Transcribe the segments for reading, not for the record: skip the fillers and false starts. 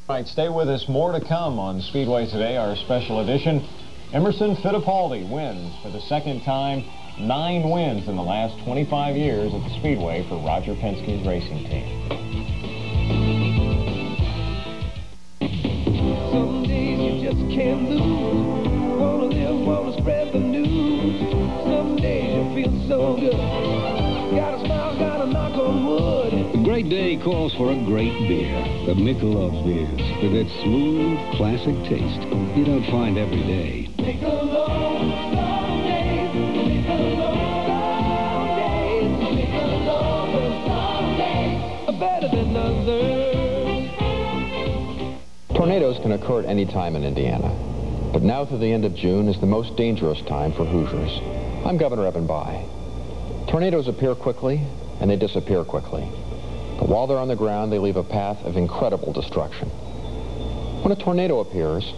All right, stay with us. More to come on Speedway today, our special edition. Emerson Fittipaldi wins for the second time. 9 wins in the last 25 years at the Speedway for Roger Penske's racing team. Some days you just can't lose. Wanna live, wanna spread the news. Some days you feel so good. Gotta smile, gotta knock on wood. A great day calls for a great beer. The Michelob's beers, with its smooth, classic taste you don't find every day. Michelob, some days. Michelob, some days. Michelob, some days are better than others. Tornadoes can occur at any time in Indiana, but now through the end of June is the most dangerous time for Hoosiers. I'm Governor Evan Bayh. Tornadoes appear quickly and they disappear quickly, but while they're on the ground, they leave a path of incredible destruction. When a tornado appears,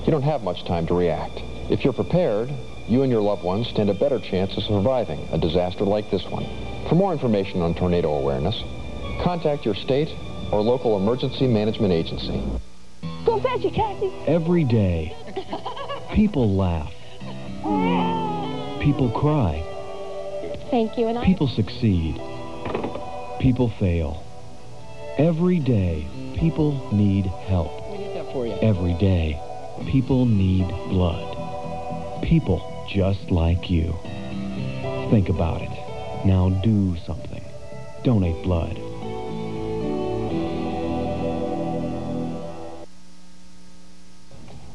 you don't have much time to react. If you're prepared, you and your loved ones stand a better chance of surviving a disaster like this one. For more information on tornado awareness, contact your state or local emergency management agency. Go fetch it, Kathy. Every day, people laugh. People cry. Thank you, and People succeed. People fail. Every day, people need help. We did that for you. Every day, people need blood. People just like you. Think about it. Now do something. Donate blood.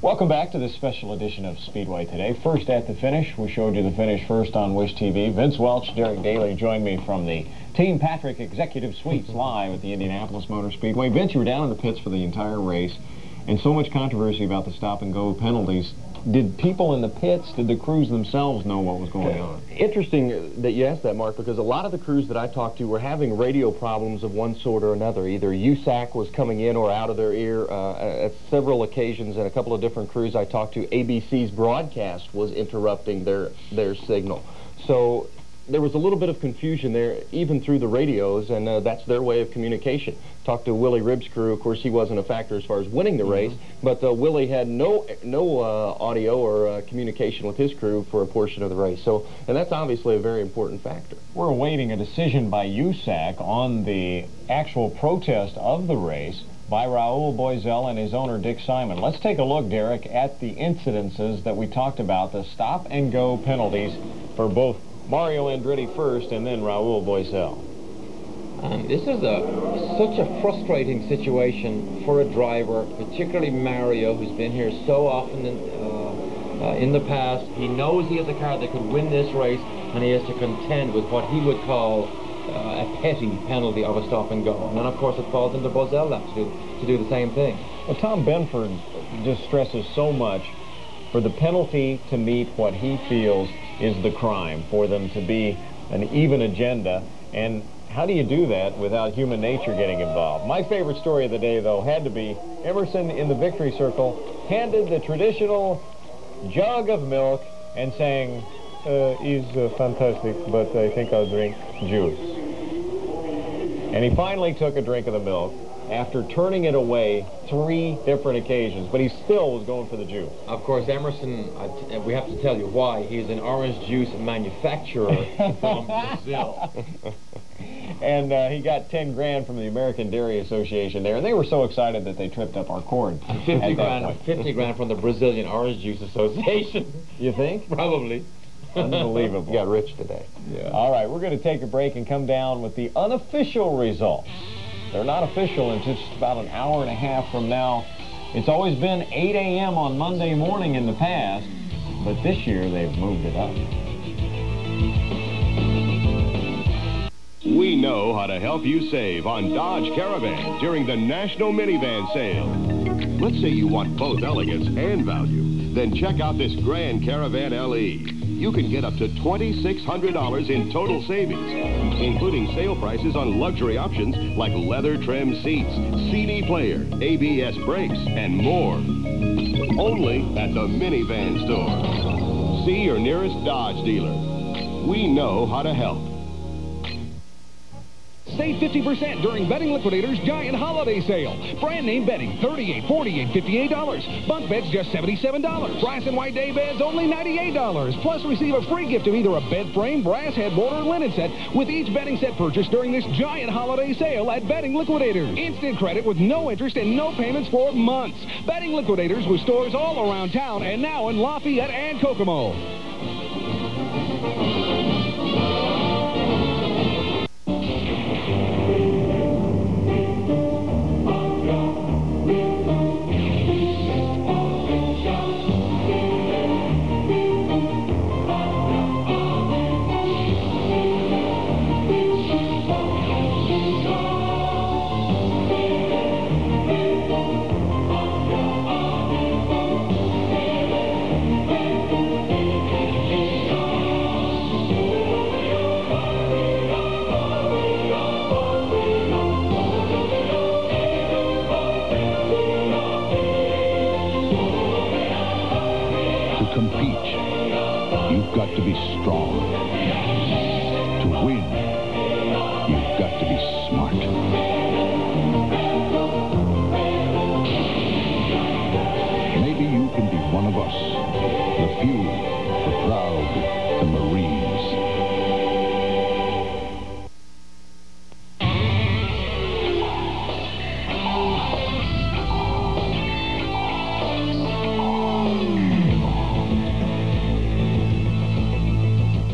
Welcome back to this special edition of Speedway today. First at the finish, we showed you the finish first on Wish TV. Vince Welch, Derek Daly joined me from the Team Patrick Executive Suites live at the Indianapolis Motor Speedway. Vince, you were down in the pits for the entire race, and so much controversy about the stop-and-go penalties. Did people in the pits, did the crews themselves know what was going on? Interesting that you asked that, Mark, because a lot of the crews that I talked to were having radio problems of one sort or another. Either USAC was coming in or out of their ear at several occasions, and a couple of different crews I talked to, ABC's broadcast was interrupting their signal. So there was a little bit of confusion there, even through the radios, and that's their way of communication. Talked to Willie Ribb's crew. Of course, he wasn't a factor as far as winning the race, but Willie had no audio or communication with his crew for a portion of the race. So, and that's obviously a very important factor. We're awaiting a decision by USAC on the actual protest of the race by Raul Boisel and his owner, Dick Simon. Let's take a look, Derek, at the incidences that we talked about, the stop-and-go penalties for both Mario Andretti first and then Raul Boisel. This is such a frustrating situation for a driver, particularly Mario, who's been here so often in the past. He knows he has a car that could win this race, and he has to contend with what he would call a petty penalty of a stop and go. And then, of course, it falls into Boisel to do the same thing. Well, Tom Benford just stresses so much for the penalty to meet what he feels is the crime, for them to be an even agenda. And how do you do that without human nature getting involved? My favorite story of the day, though, had to be Emerson in the victory circle handed the traditional jug of milk and saying, is fantastic, but I think I'll drink juice. And he finally took a drink of the milk after turning it away 3 different occasions, but he still was going for the juice. Of course, Emerson, we have to tell you why. He's an orange juice manufacturer from Brazil. And he got 10 grand from the American Dairy Association there, and they were so excited that they tripped up our cord. 50 grand from the Brazilian Orange Juice Association. You think? Probably. Unbelievable. You got rich today. Yeah. All right, we're going to take a break and come down with the unofficial results. They're not official in just about an hour and a half from now. It's always been 8 a.m. on Monday morning in the past, but this year they've moved it up. We know how to help you save on Dodge Caravan during the National Minivan Sale. Let's say you want both elegance and value. Then check out this Grand Caravan LE. You can get up to $2,600 in total savings, including sale prices on luxury options like leather trim seats, CD player, ABS brakes, and more. Only at the Minivan Store. See your nearest Dodge dealer. We know how to help. Save 50% during Bedding Liquidators Giant Holiday Sale. Brand name bedding, $38, $48, $58. Bunk beds, just $77. Brass and white day beds, only $98. Plus, receive a free gift of either a bed frame, brass headboard, or linen set with each bedding set purchase during this Giant Holiday Sale at Bedding Liquidators. Instant credit with no interest and no payments for months. Bedding Liquidators with stores all around town and now in Lafayette and Kokomo. You've got to be strong. To win, you've got to be smart. Maybe you can be one of us. The few, the proud, the Marines.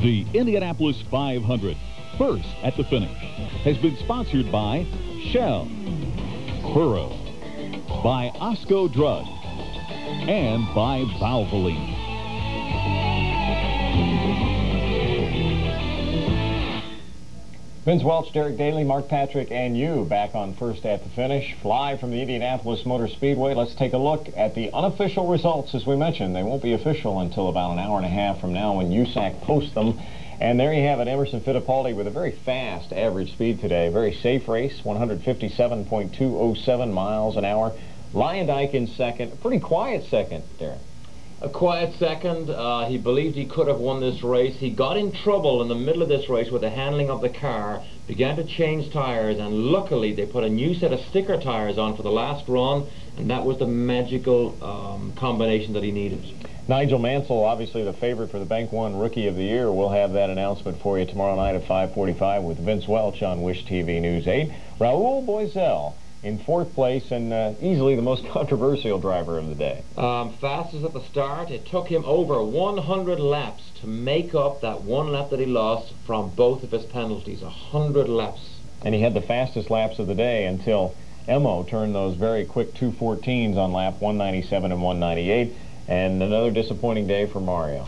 The Indianapolis 500, first at the finish, has been sponsored by Shell, Burrow, by Osco Drug, and by Valvoline. Vince Welch, Derek Daly, Mark Patrick, and you back on first at the finish. Fly from the Indianapolis Motor Speedway. Let's take a look at the unofficial results. As we mentioned, they won't be official until about an hour and a half from now when USAC posts them. And there you have it, Emerson Fittipaldi with a very fast average speed today. Very safe race, 157.207 miles an hour. Lyondike in second. A pretty quiet second, Derek. A quiet second. He believed he could have won this race. He got in trouble in the middle of this race with the handling of the car, began to change tires, and luckily they put a new set of sticker tires on for the last run, and that was the magical combination that he needed. Nigel Mansell, obviously the favorite for the Bank One Rookie of the Year. We'll have that announcement for you tomorrow night at 5:45 with Vince Welch on Wish TV News 8. Raul Boisel in fourth place and easily the most controversial driver of the day. Fastest at the start. It took him over 100 laps to make up that one lap that he lost from both of his penalties. 100 laps. And he had the fastest laps of the day until Emo turned those very quick 2:14s on lap 197 and 198. And another disappointing day for Mario.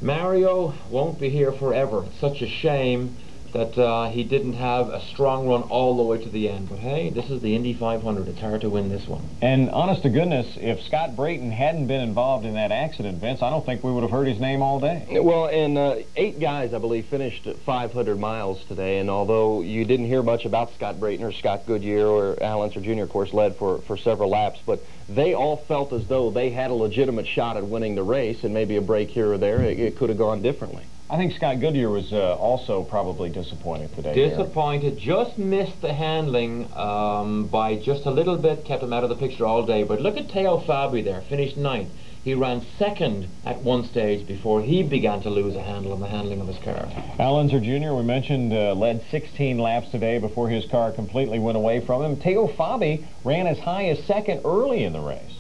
Mario won't be here forever. It's such a shame that he didn't have a strong run all the way to the end. But hey, this is the Indy 500. It's hard to win this one. And honest to goodness, if Scott Brayton hadn't been involved in that accident, Vince, I don't think we would have heard his name all day. Well, and 8 guys, I believe, finished at 500 miles today. And although you didn't hear much about Scott Brayton or Scott Goodyear or Al Unser Jr., of course, led for several laps, but they all felt as though they had a legitimate shot at winning the race, and maybe a break here or there, it could have gone differently. I think Scott Goodyear was also probably disappointed today. Disappointed. Just missed the handling by just a little bit, kept him out of the picture all day. But look at Teo Fabi there, finished 9th. He ran 2nd at one stage before he began to lose a handle on the handling of his car. Al Unser Jr., we mentioned, led 16 laps today before his car completely went away from him. Teo Fabi ran as high as 2nd early in the race.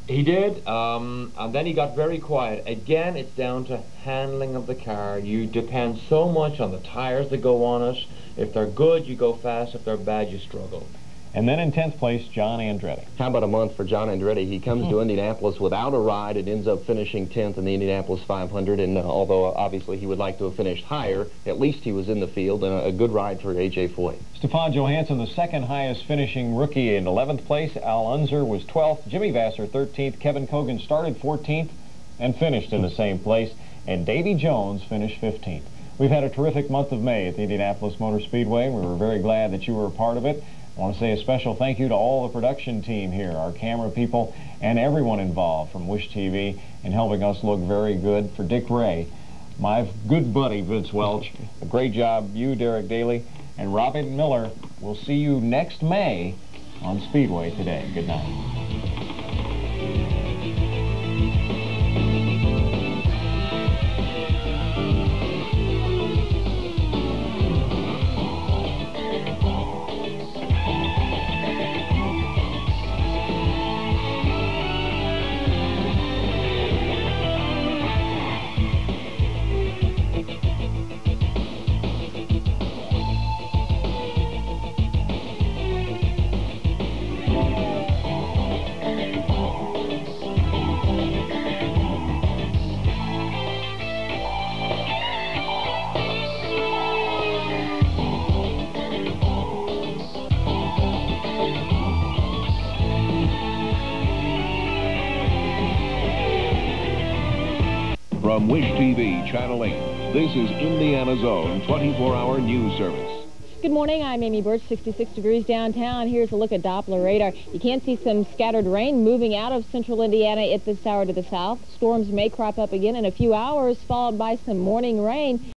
He did, and then he got very quiet. Again, it's down to handling of the car. You depend so much on the tires that go on it. If they're good, you go fast. If they're bad, you struggle. And then in 10th place, John Andretti. How about a month for John Andretti? He comes to Indianapolis without a ride and ends up finishing 10th in the Indianapolis 500. And although obviously he would like to have finished higher, at least he was in the field, and a good ride for A.J. Foyt. Stefan Johansson, the second highest finishing rookie in 11th place. Al Unser was 12th. Jimmy Vasser, 13th. Kevin Cogan started 14th and finished in the same place. And Davy Jones finished 15th. We've had a terrific month of May at the Indianapolis Motor Speedway. We were very glad that you were a part of it. I want to say a special thank you to all the production team here, our camera people, and everyone involved from Wish TV in helping us look very good. For Dick Ray, my good buddy Vince Welch, a great job. You, Derek Daly, And Robin Miller will see you next May on Speedway Today. Good night. From Wish TV, Channel 8, this is Indiana's own 24-hour news service. Good morning, I'm Amy Birch, 66 degrees downtown. Here's a look at Doppler radar. You can see some scattered rain moving out of central Indiana at this hour to the south. Storms may crop up again in a few hours, followed by some morning rain.